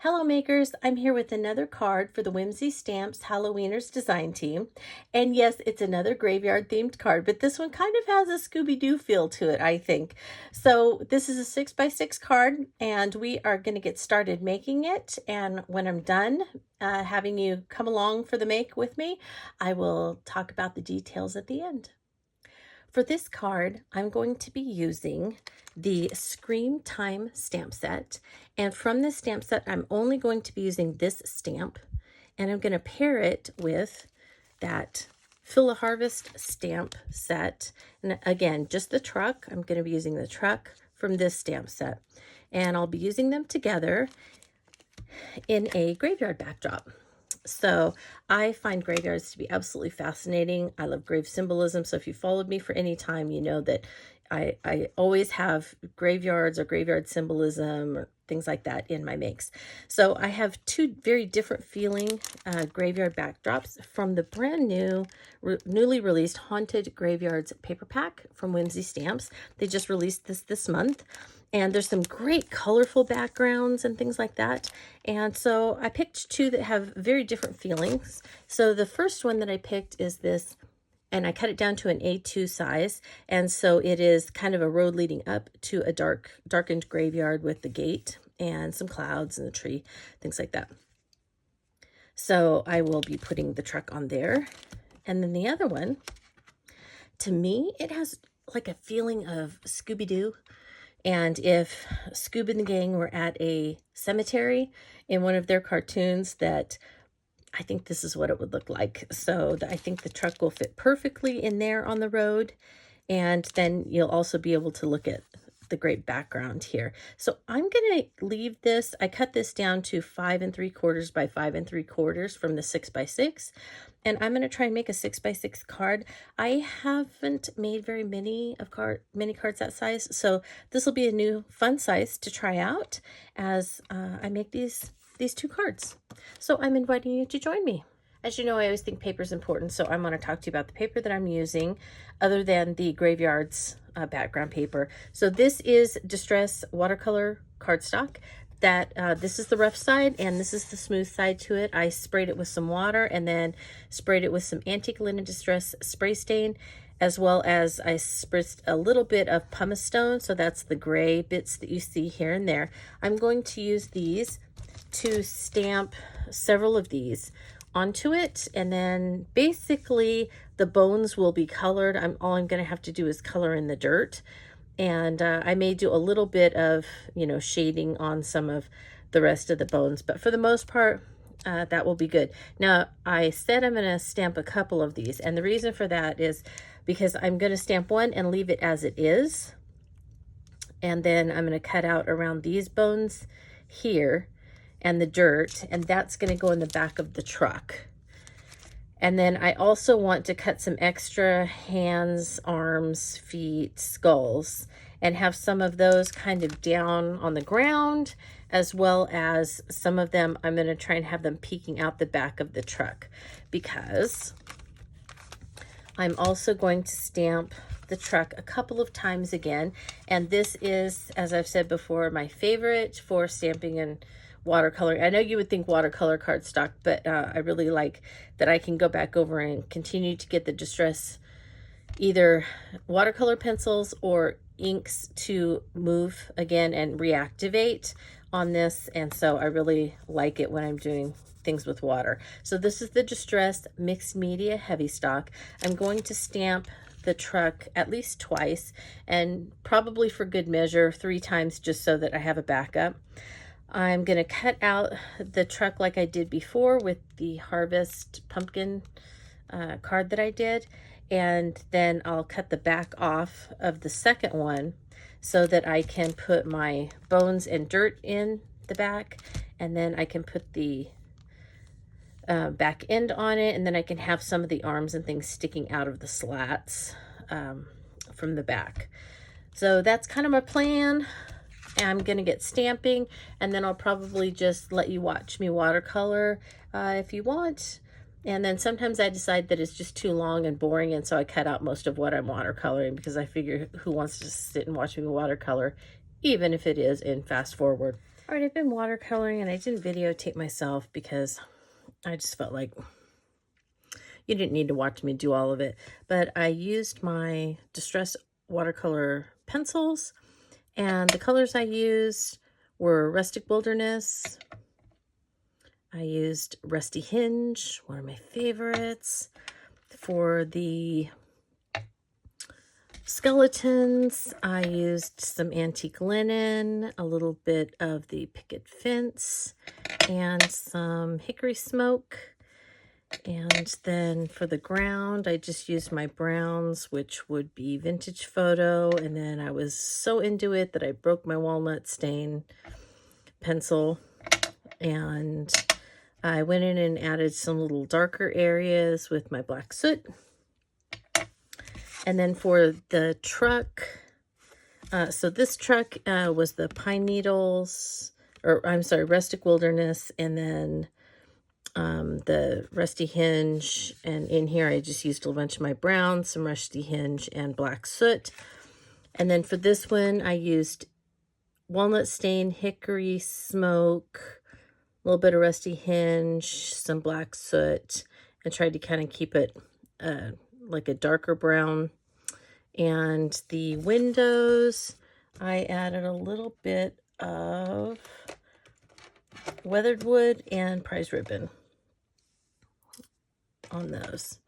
Hello makers, I'm here with another card for the Whimsy Stamps Halloweeners design team. And yes, it's another graveyard themed card, but this one kind of has a Scooby Doo feel to it, I think. So this is a 6x6 card and we are going to get started making it. And when I'm done having you come along for the make with me, I will talk about the details at the end. For this card, I'm going to be using the Scream Time stamp set. And from this stamp set, I'm only going to be using this stamp. And I'm going to pair it with that Fill a Harvest stamp set. And again, just the truck. I'm going to be using the truck from this stamp set. And I'll be using them together in a graveyard backdrop. So I find graveyards to be absolutely fascinating. I love grave symbolism. So if you followed me for any time, you know that I always have graveyards or graveyard symbolism or things like that in my makes. So I have two very different feeling graveyard backdrops from the brand new, newly released Haunted Graveyards paper pack from Whimsy Stamps. They just released this month. And there's some great colorful backgrounds and things like that. And so I picked two that have very different feelings. So the first one that I picked is this, and I cut it down to an A2 size. And so it is kind of a road leading up to a darkened graveyard with the gate and some clouds and the tree, things like that. So I will be putting the truck on there. And then the other one, to me, it has like a feeling of Scooby Doo. And if Scoob and the gang were at a cemetery in one of their cartoons, that I think this is what it would look like. So I think the truck will fit perfectly in there on the road. And then you'll also be able to look at the great background here. So I'm going to leave this. I cut this down to 5 3/4 by 5 3/4 from the 6x6. And I'm going to try and make a 6x6 card. I haven't made very many cards that size. So this will be a new fun size to try out as I make these two cards. So I'm inviting you to join me. As you know, I always think paper is important, so I'm going to talk to you about the paper that I'm using other than the Graveyards background paper. So this is Distress watercolor cardstock. This is the rough side and this is the smooth side to it. I sprayed it with some water and then sprayed it with some Antique Linen Distress spray stain, as well as I spritzed a little bit of pumice stone. So that's the gray bits that you see here and there. I'm going to use these to stamp several of these onto it, and then basically the bones will be colored. All I'm going to have to do is color in the dirt, and I may do a little bit of shading on some of the rest of the bones, but for the most part that will be good. Now I said I'm going to stamp a couple of these, and the reason for that is because I'm going to stamp one and leave it as it is, and then I'm going to cut out around these bones here and the dirt, and that's going to go in the back of the truck. And then I also want to cut some extra hands, arms, feet, skulls, and have some of those kind of down on the ground, as well as some of them I'm going to try and have them peeking out the back of the truck, because I'm also going to stamp the truck a couple of times again. And this is, as I've said before, my favorite for stamping and watercolor. I know you would think watercolor cardstock, but I really like that I can go back over and continue to get the distress, either watercolor pencils or inks, to move again and reactivate on this. And so I really like it when I'm doing things with water. So this is the Distress Mixed Media Heavy Stock. I'm going to stamp the truck at least twice, and probably for good measure 3 times, just so that I have a backup. I'm going to cut out the truck like I did before with the Harvest Pumpkin card that I did. And then I'll cut the back off of the second one so that I can put my bones and dirt in the back. And then I can put the back end on it. And then I can have some of the arms and things sticking out of the slats from the back. So that's kind of my plan. I'm going to get stamping, and then I'll probably just let you watch me watercolor if you want. And then sometimes I decide that it's just too long and boring, and so I cut out most of what I'm watercoloring, because I figure who wants to sit and watch me watercolor, even if it is in fast forward. All right, I've been watercoloring and I didn't videotape myself because I just felt like you didn't need to watch me do all of it. But I used my Distress watercolor pencils, and the colors I used were Rustic Wilderness. I used Rusty Hinge, one of my favorites. For the skeletons, I used some antique linen, a little bit of the picket fence, and some hickory smoke. And then for the ground, I just used my browns, which would be Vintage Photo. And then I was so into it that I broke my walnut stain pencil. And I went in and added some little darker areas with my black soot. And then for the truck, so this truck was the Pine Needles, or I'm sorry, Rustic Wilderness, and then the Rusty Hinge. And in here I just used a bunch of my browns, some Rusty Hinge, and black soot. And then for this one I used walnut stain, hickory smoke, a little bit of Rusty Hinge, some black soot, and tried to kind of keep it like a darker brown. And the windows, I added a little bit of weathered wood and prize ribbon on those.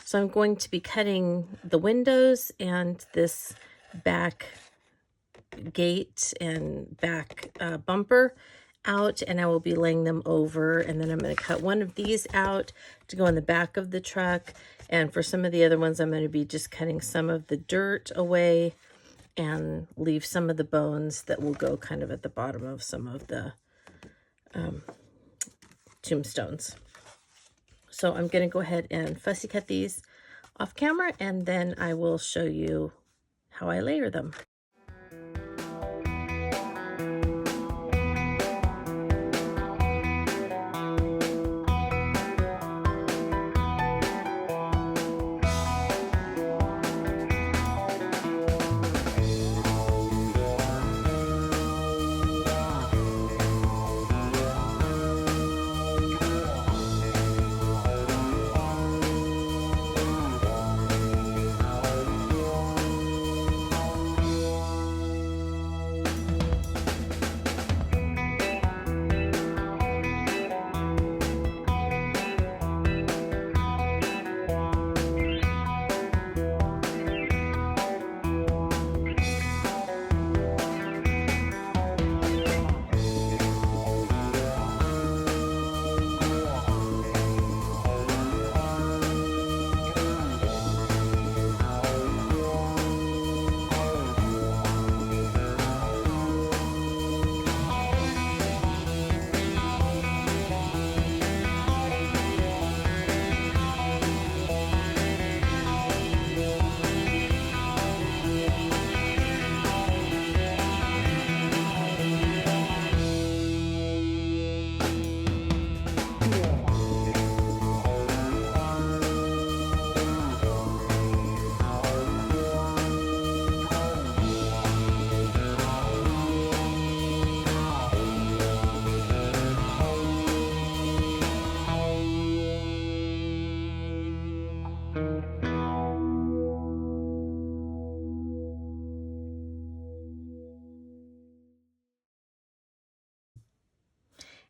So I'm going to be cutting the windows and this back gate and back bumper out, and I will be laying them over. And then I'm going to cut one of these out to go in the back of the truck. And for some of the other ones, I'm going to be just cutting some of the dirt away and leave some of the bones that will go kind of at the bottom of some of the tombstones. So I'm going to go ahead and fussy cut these off camera, and then I will show you how I layer them.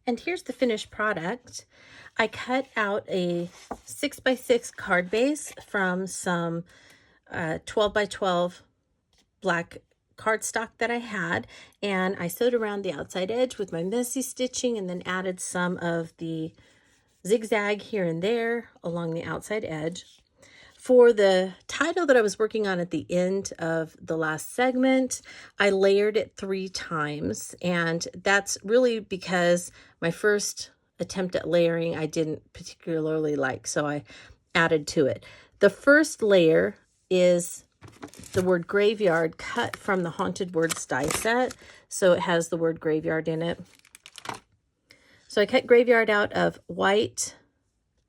And here's the finished product. I cut out a 6x6 card base from some 12x12 black cardstock that I had, and I sewed around the outside edge with my messy stitching, and then added some of the zigzag here and there along the outside edge. For the title that I was working on at the end of the last segment, I layered it 3 times, and that's really because my first attempt at layering I didn't particularly like, so I added to it. The first layer is the word graveyard cut from the Haunted Words die set, so it has the word graveyard in it. So I cut graveyard out of white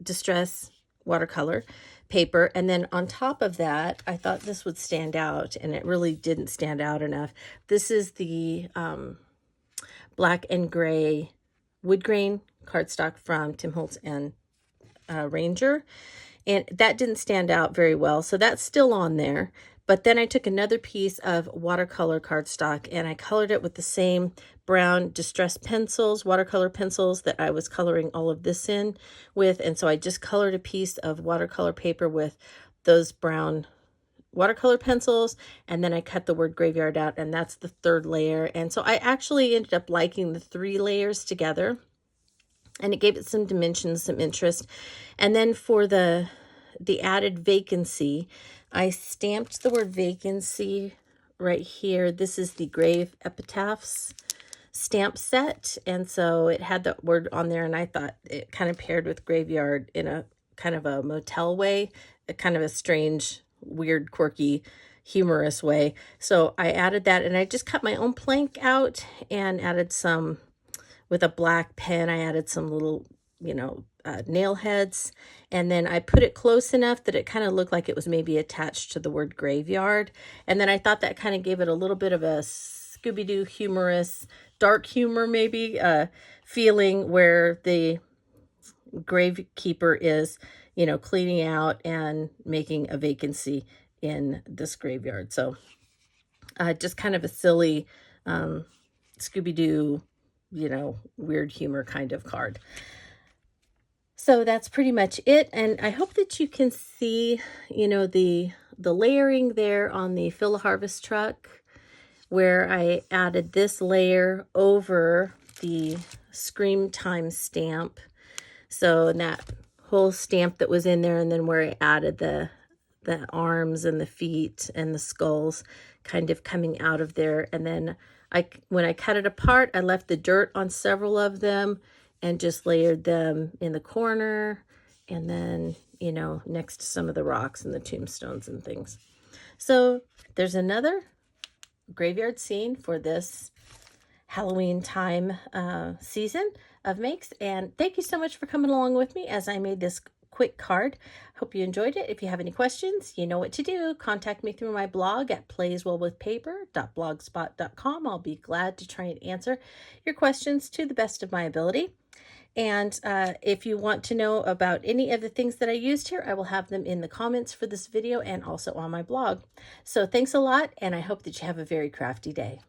Distress watercolor paper, and then on top of that, I thought this would stand out, and it really didn't stand out enough. This is the black and gray wood grain cardstock from Tim Holtz and Ranger. And that didn't stand out very well, so that's still on there. But then I took another piece of watercolor cardstock and I colored it with the same brown distress pencils, watercolor pencils that I was coloring all of this in with. And so I just colored a piece of watercolor paper with those brown watercolor pencils, and then I cut the word graveyard out, and that's the third layer. And so I actually ended up liking the 3 layers together, and it gave it some dimensions, some interest. And then for the added vacancy, I stamped the word vacancy right here. This is the Grave Epitaphs stamp set, and so it had that word on there, and I thought it kind of paired with graveyard in a kind of a motel way, a kind of a strange, weird, quirky, humorous way. So I added that, and I just cut my own plank out and added some, with a black pen, I added some little, nail heads, and then I put it close enough that it kind of looked like it was maybe attached to the word graveyard. And then I thought that kind of gave it a little bit of a Scooby Doo humorous, dark humor maybe, feeling, where the gravekeeper is, cleaning out and making a vacancy in this graveyard. So just kind of a silly Scooby Doo, weird humor kind of card. So that's pretty much it. And I hope that you can see, the layering there on the Fill a Harvest truck, where I added this layer over the Scream Time stamp. So that whole stamp that was in there, and then where I added the arms and the feet and the skulls kind of coming out of there. And then when I cut it apart, I left the dirt on several of them and just layered them in the corner, and then, next to some of the rocks and the tombstones and things. So there's another graveyard scene for this Halloween time season of makes. And thank you so much for coming along with me as I made this quick card. Hope you enjoyed it. If you have any questions, you know what to do. Contact me through my blog at playswellwithpaper.blogspot.com. I'll be glad to try and answer your questions to the best of my ability. And if you want to know about any of the things that I used here, I will have them in the comments for this video and also on my blog. So thanks a lot, and I hope that you have a very crafty day.